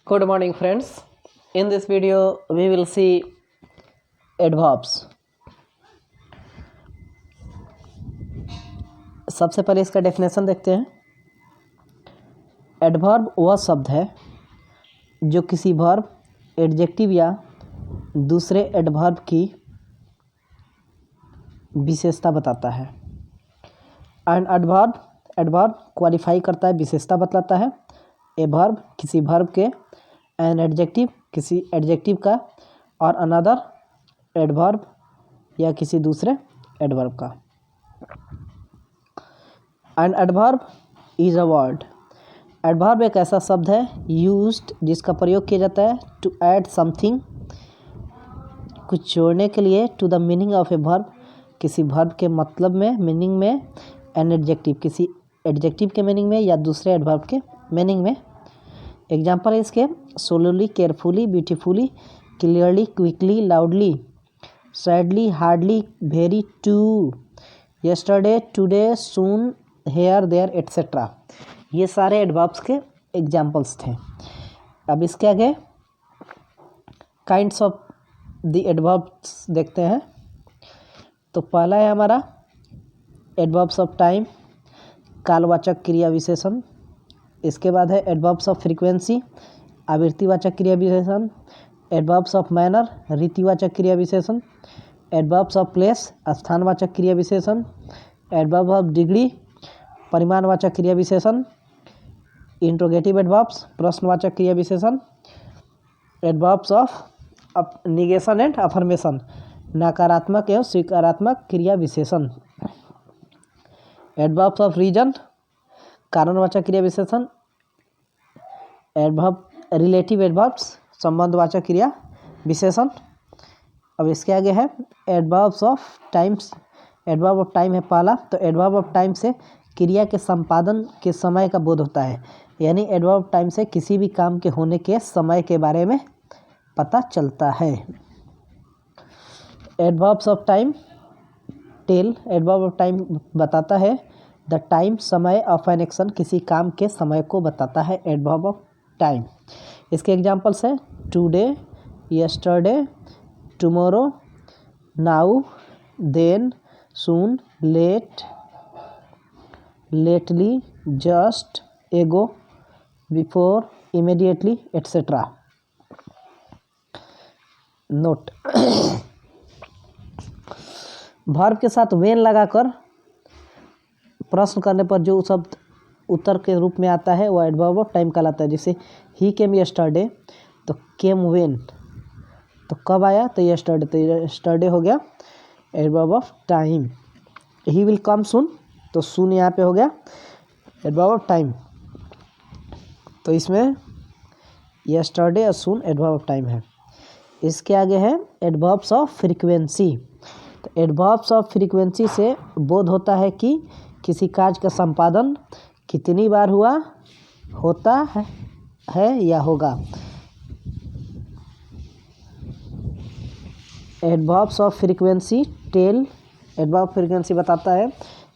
Good morning friends. In this video we will see adverbs. सबसे पहले इसका definition देखते हैं। एडवर्ब वह शब्द है जो किसी वर्ब, एडजेक्टिव या दूसरे एडवर्ब की विशेषता बताता है। एंड एडवर्ब क्वालिफाई करता है, विशेषता बतलाता है। ए वर्ब किसी वर्ब के, एन एडजेक्टिव किसी एडजेक्टिव का, और अनदर एडवर्ब या किसी दूसरे एडवर्ब का। And adverb is a word. Adverb एक ऐसा शब्द है यूज्ड जिसका प्रयोग किया जाता है टू ऐड समथिंग, कुछ जोड़ने के लिए, to the meaning of a verb, किसी वर्ब के मतलब में, मीनिंग में, एन एडजेक्टिव किसी एडजेक्टिव के मीनिंग में या दूसरे एडवर्ब के मीनिंग में। एग्जाम्पल है इसके solely, carefully, beautifully, clearly, quickly, loudly, sadly, hardly, very, too, yesterday, today, soon, here, there, etcetera. ये सारे एडवर्ब्स के एग्जाम्पल्स थे। अब इसके आगे काइंड्स ऑफ द एडवर्ब्स देखते हैं। तो पहला है हमारा एडवर्ब्स ऑफ टाइम, कालवाचक क्रिया विशेषण। इसके बाद है एडवर्ब्स ऑफ फ्रीक्वेंसी, आवृत्तिवाचक क्रिया विशेषण। एडवर्ब्स ऑफ मैनर, रीतिवाचक क्रिया विशेषण। एडवर्ब्स ऑफ प्लेस, स्थानवाचक क्रिया विशेषण। एडवर्ब ऑफ डिग्री, परिमाणवाचक क्रिया विशेषण। इंट्रोगेटिव एडवर्ब्स, प्रश्नवाचक क्रिया विशेषण। Adverbs of negation and affirmation, नकारात्मक एवं स्वीकारात्मक क्रिया विशेषण। एडवर्ब्स ऑफ रीजन, कारणवाचक क्रिया विशेषण। एडवर्ब रिलेटिव एडवर्ब्स, संबंधवाचक क्रिया विशेषण। अब इसके आगे है adverbs of times. Adverb of time है पहला। तो एडवर्ब ऑफ टाइम से क्रिया के संपादन के समय का बोध होता है, यानी एडवर्ब ऑफ टाइम से किसी भी काम के होने के समय के बारे में पता चलता है। Adverbs of time tell, adverb of time बताता है द टाइम, समय ऑफ एन एक्शन, किसी काम के समय को बताता है एडवर्ब ऑफ टाइम। इसके एग्जांपल्स है today, yesterday, tomorrow, now, then, soon, late, lately, just, ago, before, immediately, etcetera. Note verb के साथ वेन लगाकर प्रश्न करने पर जो शब्द उत्तर के रूप में आता है वह एडवर्ब ऑफ टाइम कहलाता है। जैसे ही केम यस्टरडे, तो केम वेन, तो कब आया, तो यस्टरडे, तो यस्टरडे हो गया adverb of time. He will come soon, तो सून यहाँ पे हो गया एडवर्ब ऑफ टाइम। तो इसमें यस्टरडे और सून एडवर्ब ऑफ टाइम है। इसके आगे है एडवर्ब्स ऑफ फ्रीक्वेंसी। तो एडवर्ब्स ऑफ फ्रीक्वेंसी से बोध होता है कि किसी कार्य का संपादन कितनी बार हुआ, होता है या होगा। Adverbs of frequency tell, adverb frequency बताता है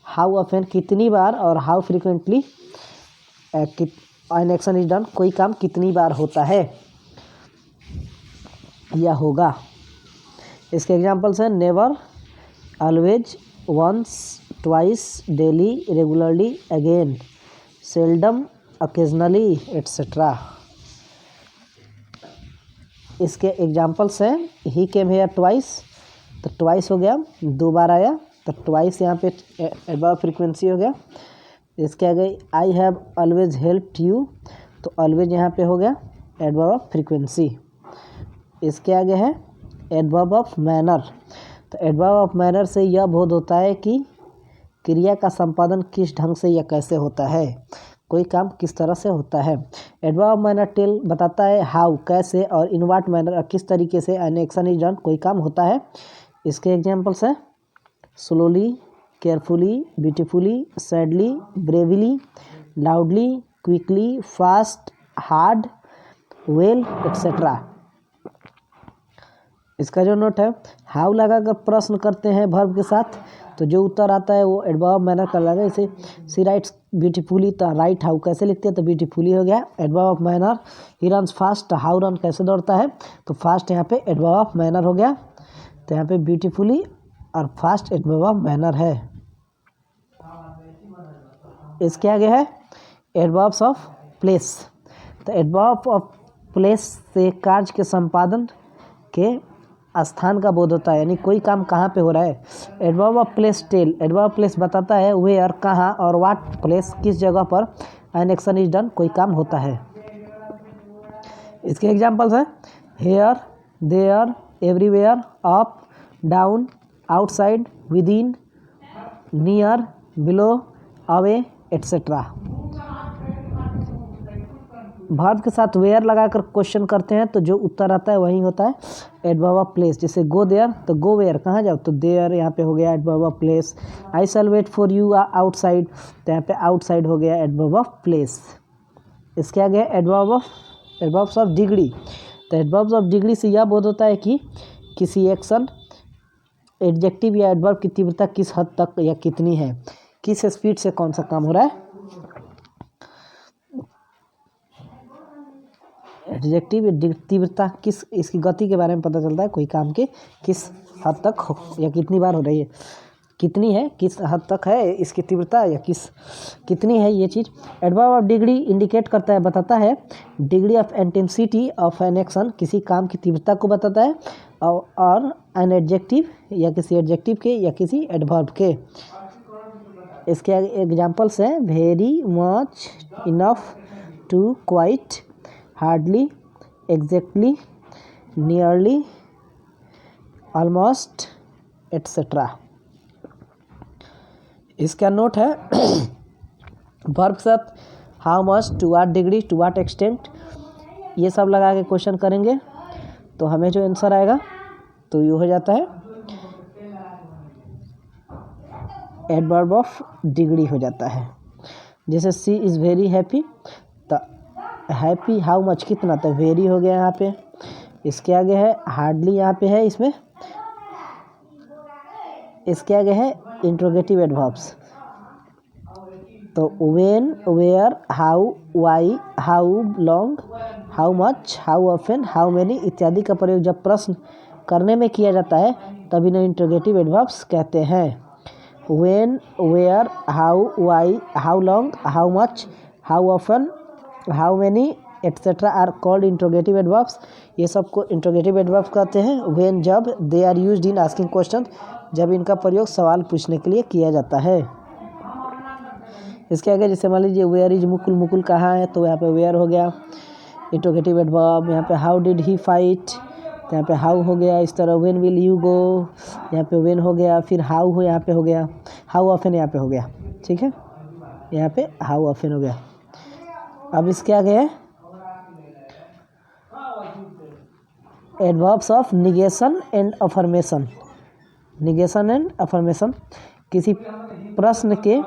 हाउ ऑफन, कितनी बार, और how frequently an action is done, कोई काम कितनी बार होता है या होगा। इसके एग्जांपल्स हैं never, always, once, twice, daily, regularly, again, seldom, occasionally, etcetera. इसके एग्जांपल्स हैं ही केम हेयर ट्वाइस, तो ट्वाइस हो गया, दो बार आया, तो ट्वाइस यहाँ पे एडवर्ब फ्रीक्वेंसी हो गया। इसके आगे I have always helped you, तो ऑलवेज यहाँ पे हो गया एडवर्ब ऑफ फ्रीक्वेंसी। इसके आगे है एडवर्ब ऑफ मैनर। तो एडवर्ब ऑफ मैनर से यह बोध होता है कि क्रिया का संपादन किस ढंग से या कैसे होता है, कोई काम किस तरह से होता है। एडवर्ब ऑफ मैनर टेल बताता है हाउ, कैसे, और इन व्हाट मैनर, किस तरीके से एन एक्शन इज डन, कोई काम होता है। इसके एग्जांपल्स है slowly, carefully, beautifully, sadly, bravely, loudly, quickly, fast, hard, well, etcetera. इसका जो नोट है हाउ लगाकर प्रश्न करते हैं वर्ब के साथ, तो जो उत्तर आता है वो एडवर्ब मैनर कहलाएगा। इसे सी राइट्स ब्यूटीफुली, तो राइट हाउ कैसे लिखते हैं, तो ब्यूटीफुली हो गया adverb of manner. He runs fast, how run कैसे दौड़ता है, तो फास्ट यहाँ पे एडवर्ब ऑफ मैनर हो गया। तो यहाँ पे ब्यूटीफुली और फास्ट एडवर्ब ऑफ मैनर है। इसके आगे है एडवर्ब्स ऑफ प्लेस। तो एडवर्ब ऑफ प्लेस से कार्य के संपादन के स्थान का बोध होता है, यानी कोई काम कहाँ पे हो रहा है। Adverb of place tell, adverb of place बताता है वेयर कहाँ, और व्हाट प्लेस किस जगह पर एन एक्शन इज डन कोई काम होता है। इसके एग्जांपल्स हैं here, there, everywhere, up, down, outside, within, near, below, away, etcetera. Verb के साथ वेयर लगाकर क्वेश्चन करते हैं तो जो उत्तर आता है वही होता है एडवर्ब ऑफ प्लेस। जैसे गो देयर, तो गो वेयर कहाँ जाओ, तो देयर यहाँ पे हो गया adverb of place. I shall wait for you outside, तो यहाँ पे आउटसाइड हो गया एडवर्ब ऑफ प्लेस। इसके आगे एडवर्ब्स ऑफ डिग्री। तो एडवर्ब्स ऑफ डिग्री से यह बोध होता है कि किसी एक्शन, एडजेक्टिव या एडवर्ब की तीव्रता किस हद तक या कितनी है, किस स्पीड से कौन सा काम हो रहा है। एडजेक्टिव तीव्रता किस, इसकी गति के बारे में पता चलता है, कोई काम के किस हद तक हो या कितनी बार हो रही है, कितनी है, किस हद तक है इसकी तीव्रता या कितनी है ये चीज़। एडवर्ब ऑफ डिग्री इंडिकेट करता है, बताता है degree of intensity of an action, किसी काम की तीव्रता को बताता है, और एन एडजेक्टिव या किसी एडजेक्टिव के या किसी एडवर्ब के। इसके एग्जांपल्स हैं very, much, enough, too, quite, hardly, exactly, nearly, almost, etcetera. इसका नोट है वर्ब के साथ how much, to what degree, to what extent, ये सब लगा के क्वेश्चन करेंगे तो हमें जो आंसर आएगा तो ये हो जाता है एडवर्ब ऑफ डिग्री हो जाता है। जैसे सी इज़ वेरी हैप्पी, तो हैप्पी हाउ मच कितना, तो वेरी हो गया यहाँ पे। इसके आगे है हार्डली, यहाँ पे है इसमें। इसके आगे है इंट्रोगेटिव एडवर्ब्स, तो when, where, how, why, how long, how much, how often, how many इत्यादि का प्रयोग जब प्रश्न करने में किया जाता है तभी इन्हें इंट्रोगेटिव एडवर्ब्स कहते हैं। When, where, how, why, how long, how much, how often, how many etcetera are called interrogative adverbs. ये सबको इंट्रोगेटिव एडवर्ब्स कहते हैं। व्हेन जब, they are used in asking question, जब इनका प्रयोग सवाल पूछने के लिए किया जाता है। इसके आगे जैसे मान लीजिए वेयर इज मुकुल, मुकुल कहाँ है, तो यहाँ पे वेयर हो गया इंट्रोगेटिव एडवर्ब। यहाँ पे हाउ डिड ही फाइट, तो यहाँ पे हाउ हो गया। इस तरह व्हेन विल यू गो, यहाँ पे व्हेन हो गया। फिर हाउ हो, यहाँ पे हो गया हाउ ऑफन, यहाँ पे हो गया, ठीक है, यहाँ पे हाउ ऑफन हो गया। अब इसके आगे है adverbs of negation and affirmation. Negation and affirmation, किसी प्रश्न के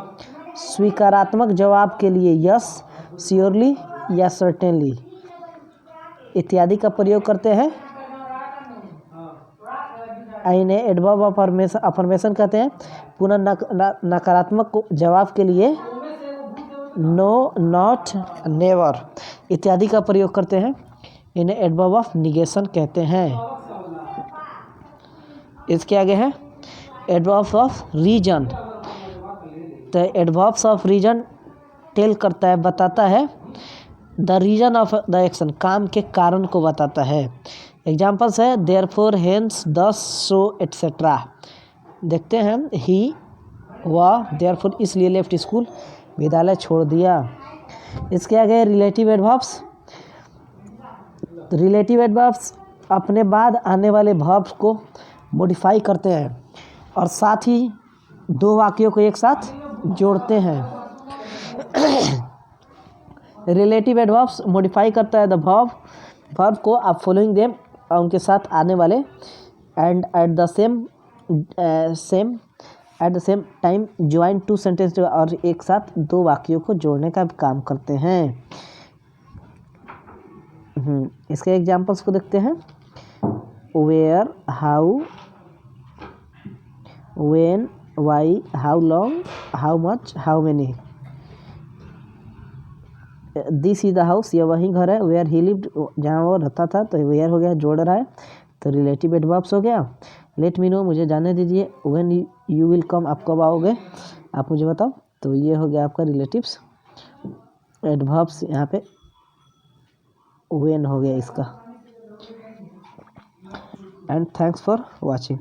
स्वीकारात्मक जवाब के लिए यस, श्योरली या सर्टेनली इत्यादि का प्रयोग करते हैं। इन्हें एडवर्ब ऑफ अफर्मेशन कहते हैं। पुनः नकारात्मक जवाब के लिए नो, नॉट, नेवर इत्यादि का प्रयोग करते हैं। इन्हें एडवर्ब ऑफ निगेशन कहते हैं। इसके आगे है एडवर्ब्स ऑफ रीजन। तो एडवर्ब्स ऑफ रीजन टेल करता है, बताता है the reason of the action, काम के कारण को बताता है। एग्जाम्पल्स है देयरफॉर, हेंस, दस, सो, एट्सेट्रा। देखते हैं ही, वह, देयरफॉर इसलिए, लेफ्ट स्कूल विद्यालय छोड़ दिया। इसके आगे रिलेटिव एडवर्ब्स। रिलेटिव एडवर्ब्स अपने बाद आने वाले वर्ब्स को मॉडिफाई करते हैं और साथ ही दो वाक्यों को एक साथ जोड़ते हैं। रिलेटिव एडवर्ब्स मॉडिफाई करता है द वर्ब को आप फॉलोइंग देम, और उनके साथ आने वाले and at the same time join two sentence, और एक साथ दो वाक्यों को जोड़ने का काम करते हैं। इसके एग्जांपल्स को देखते हैं where, how, when, why, how long, how much, how many. This is the house, यह वही घर है। वेयर ही लिव्ड, जहाँ वो रहता था, तो वेयर हो गया, जोड़ रहा है, तो रिलेटिव एडवर्ब्स हो गया। लेट मी नो, मुझे जाने दीजिए। व्हेन यू विल कम, आप कब आओगे, आप मुझे बताओ। तो ये हो गया आपका रिलेटिव्स एडवर्ब्स, यहाँ पे व्हेन हो गया इसका। And thanks for watching.